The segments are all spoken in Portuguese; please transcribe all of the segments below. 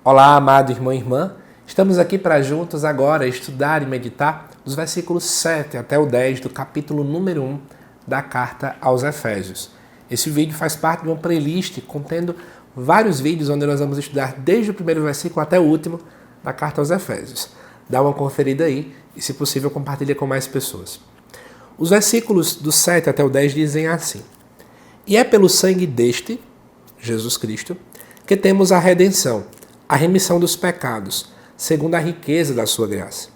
Olá, amado irmão e irmã. Estamos aqui para juntos agora estudar e meditar os versículos 7 até o 10 do capítulo número 1 da carta aos Efésios. Esse vídeo faz parte de uma playlist contendo vários vídeos onde nós vamos estudar desde o primeiro versículo até o último da carta aos Efésios. Dá uma conferida aí e, se possível, compartilha com mais pessoas. Os versículos do 7 até o 10 dizem assim: E é pelo sangue deste, Jesus Cristo, que temos a redenção, a remissão dos pecados, segundo a riqueza da sua graça,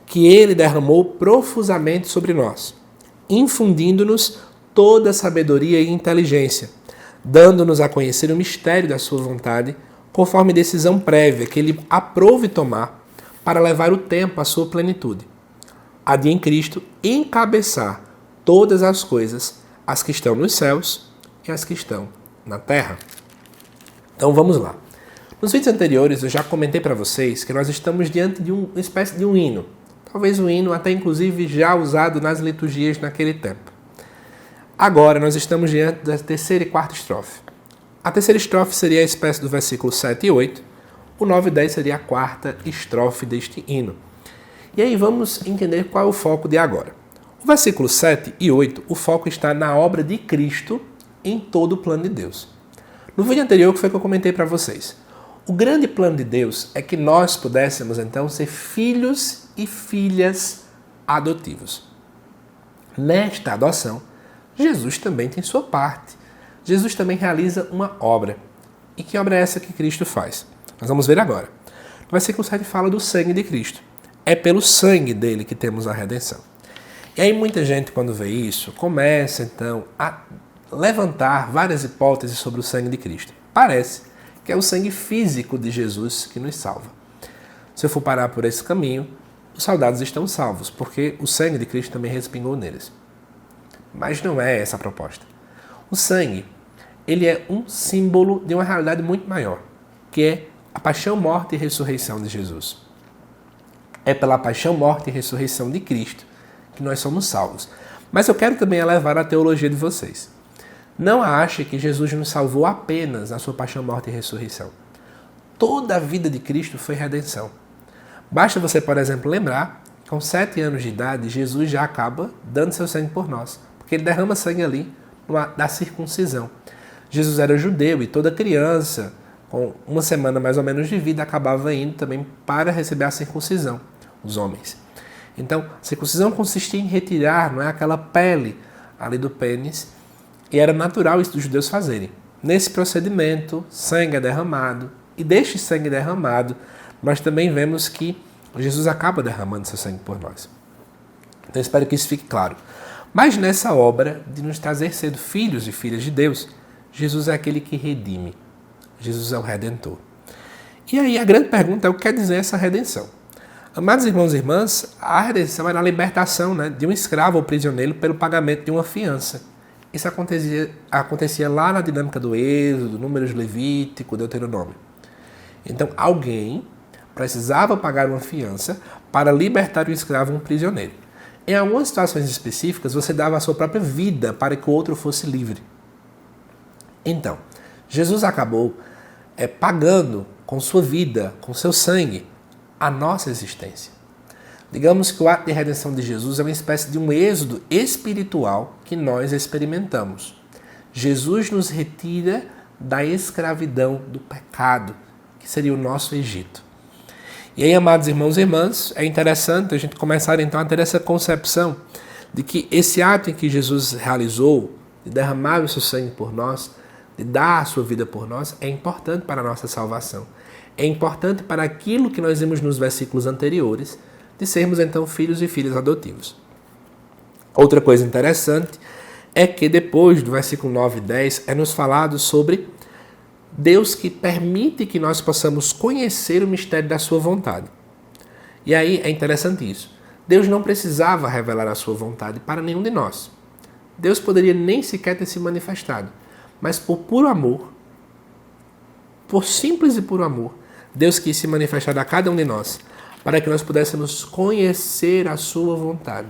que ele derramou profusamente sobre nós, infundindo-nos toda sabedoria e inteligência, dando-nos a conhecer o mistério da sua vontade, conforme decisão prévia que ele aprouve tomar para levar o tempo à sua plenitude, a de em Cristo encabeçar todas as coisas, as que estão nos céus e as que estão na terra. Então vamos lá. Nos vídeos anteriores eu já comentei para vocês que nós estamos diante de uma espécie de um hino. Talvez um hino até inclusive já usado nas liturgias naquele tempo. Agora nós estamos diante da terceira e quarta estrofe. A terceira estrofe seria a espécie do versículo 7 e 8. O 9 e 10 seria a quarta estrofe deste hino. E aí vamos entender qual é o foco de agora. O versículo 7 e 8, o foco está na obra de Cristo em todo o plano de Deus. No vídeo anterior, que foi que eu comentei para vocês, o grande plano de Deus é que nós pudéssemos então ser filhos e filhas adotivos. Nesta adoção, Jesus também tem sua parte. Jesus também realiza uma obra. E que obra é essa que Cristo faz? Nós vamos ver agora. No versículo 7 fala do sangue de Cristo. É pelo sangue dele que temos a redenção. E aí muita gente, quando vê isso, começa então a levantar várias hipóteses sobre o sangue de Cristo. Parece que é o sangue físico de Jesus que nos salva. Se eu for parar por esse caminho, os soldados estão salvos, porque o sangue de Cristo também respingou neles. Mas não é essa a proposta. O sangue, ele é um símbolo de uma realidade muito maior, que é a paixão, morte e ressurreição de Jesus. É pela paixão, morte e ressurreição de Cristo que nós somos salvos. Mas eu quero também elevar a teologia de vocês. Não ache que Jesus nos salvou apenas na sua paixão, morte e ressurreição. Toda a vida de Cristo foi redenção. Basta você, por exemplo, lembrar que com 7 anos de idade, Jesus já acaba dando seu sangue por nós, porque ele derrama sangue ali da circuncisão. Jesus era judeu e toda criança, com uma semana mais ou menos de vida, acabava indo também para receber a circuncisão, os homens. Então, a circuncisão consistia em retirar, não é, aquela pele ali do pênis. E era natural isso dos judeus fazerem. Nesse procedimento, sangue é derramado. E deste sangue derramado, nós também vemos que Jesus acaba derramando seu sangue por nós. Então, espero que isso fique claro. Mas nessa obra de nos trazer sendo filhos e filhas de Deus, Jesus é aquele que redime. Jesus é o Redentor. E aí a grande pergunta é o que quer dizer essa redenção? Amados irmãos e irmãs, a redenção era a libertação, né, de um escravo ou prisioneiro pelo pagamento de uma fiança. Isso acontecia lá na dinâmica do Êxodo, Números Levítico, Deuteronômio. Então, alguém precisava pagar uma fiança para libertar um escravo ou um prisioneiro. Em algumas situações específicas, você dava a sua própria vida para que o outro fosse livre. Então, Jesus acabou pagando com sua vida, com seu sangue, a nossa existência. Digamos que o ato de redenção de Jesus é uma espécie de um êxodo espiritual que nós experimentamos. Jesus nos retira da escravidão, do pecado, que seria o nosso Egito. E aí, amados irmãos e irmãs, é interessante a gente começar então a ter essa concepção de que esse ato em que Jesus realizou, de derramar o seu sangue por nós, de dar a sua vida por nós, é importante para a nossa salvação. É importante para aquilo que nós vimos nos versículos anteriores, de sermos então filhos e filhas adotivos. Outra coisa interessante é que depois do versículo 9 e 10 é nos falado sobre Deus que permite que nós possamos conhecer o mistério da sua vontade. E aí é interessante isso. Deus não precisava revelar a sua vontade para nenhum de nós. Deus poderia nem sequer ter se manifestado. Mas por puro amor, por simples e puro amor, Deus quis se manifestar a cada um de nós, para que nós pudéssemos conhecer a sua vontade.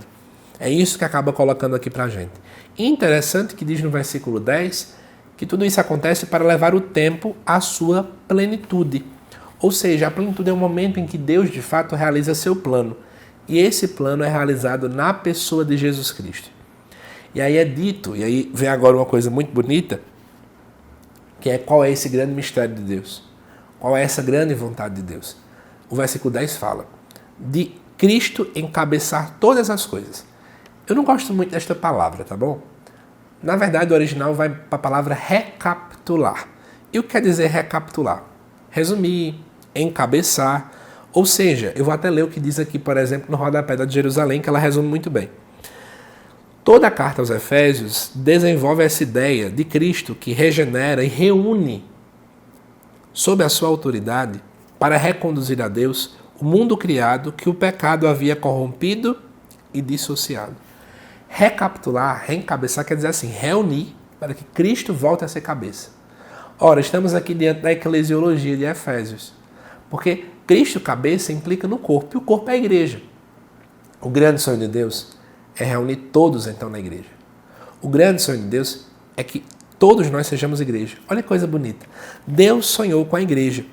É isso que acaba colocando aqui para a gente. Interessante que diz no versículo 10 que tudo isso acontece para levar o tempo à sua plenitude. Ou seja, a plenitude é o momento em que Deus de fato realiza seu plano. E esse plano é realizado na pessoa de Jesus Cristo. E aí é dito, e aí vem agora uma coisa muito bonita, que é qual é esse grande mistério de Deus. Qual é essa grande vontade de Deus? O versículo 10 fala de Cristo encabeçar todas as coisas. Eu não gosto muito desta palavra, tá bom? Na verdade, o original vai para a palavra recapitular. E o que quer dizer recapitular? Resumir, encabeçar. Ou seja, eu vou até ler o que diz aqui, por exemplo, no rodapé da de Jerusalém, que ela resume muito bem. Toda a carta aos Efésios desenvolve essa ideia de Cristo que regenera e reúne sob a sua autoridade para reconduzir a Deus o mundo criado que o pecado havia corrompido e dissociado. Recapitular, reencabeçar, quer dizer assim, reunir para que Cristo volte a ser cabeça. Ora, estamos aqui diante da eclesiologia de Efésios, porque Cristo cabeça implica no corpo, e o corpo é a igreja. O grande sonho de Deus é reunir todos então na igreja. O grande sonho de Deus é que todos nós sejamos igreja. Olha que coisa bonita. Deus sonhou com a igreja.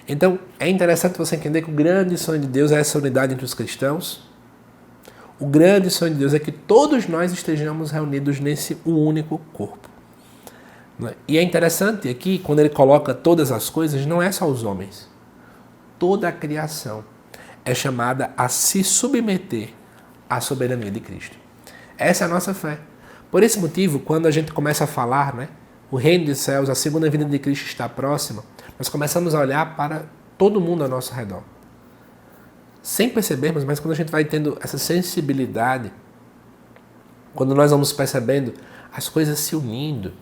Então, é interessante você entender que o grande sonho de Deus é essa unidade entre os cristãos. O grande sonho de Deus é que todos nós estejamos reunidos nesse único corpo. E é interessante aqui, quando ele coloca todas as coisas, não é só os homens. Toda a criação é chamada a se submeter à soberania de Cristo. Essa é a nossa fé. Por esse motivo, quando a gente começa a falar, o reino dos céus, a segunda vinda de Cristo está próxima, nós começamos a olhar para todo mundo ao nosso redor. Sem percebermos, mas quando a gente vai tendo essa sensibilidade, quando nós vamos percebendo as coisas se unindo,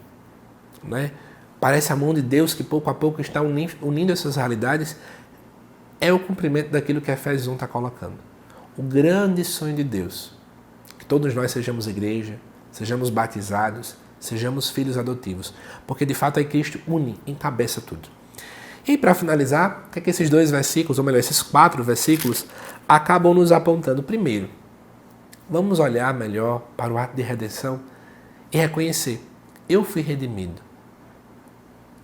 parece a mão de Deus que pouco a pouco está unindo essas realidades, é o cumprimento daquilo que Efésios 1 está colocando. O grande sonho de Deus, que todos nós sejamos igreja, sejamos batizados, sejamos filhos adotivos, porque de fato aí Cristo une, encabeça tudo. E para finalizar, o que é que esses dois versículos, ou melhor, esses 4 versículos, acabam nos apontando? Primeiro, vamos olhar melhor para o ato de redenção e reconhecer, eu fui redimido.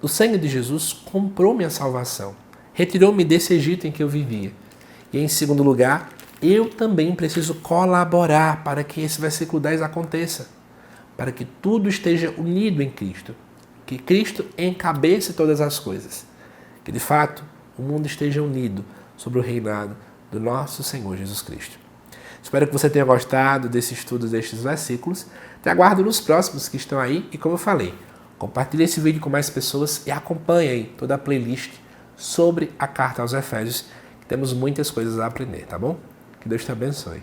O sangue de Jesus comprou minha salvação, retirou-me desse Egito em que eu vivia. E em segundo lugar, eu também preciso colaborar para que esse versículo 10 aconteça, para que tudo esteja unido em Cristo, que Cristo encabeça todas as coisas, que de fato o mundo esteja unido sobre o reinado do nosso Senhor Jesus Cristo. Espero que você tenha gostado desse estudo destes versículos. Te aguardo nos próximos que estão aí e, como eu falei, compartilhe esse vídeo com mais pessoas e acompanhe aí toda a playlist sobre a carta aos Efésios, que temos muitas coisas a aprender, tá bom? Que Deus te abençoe.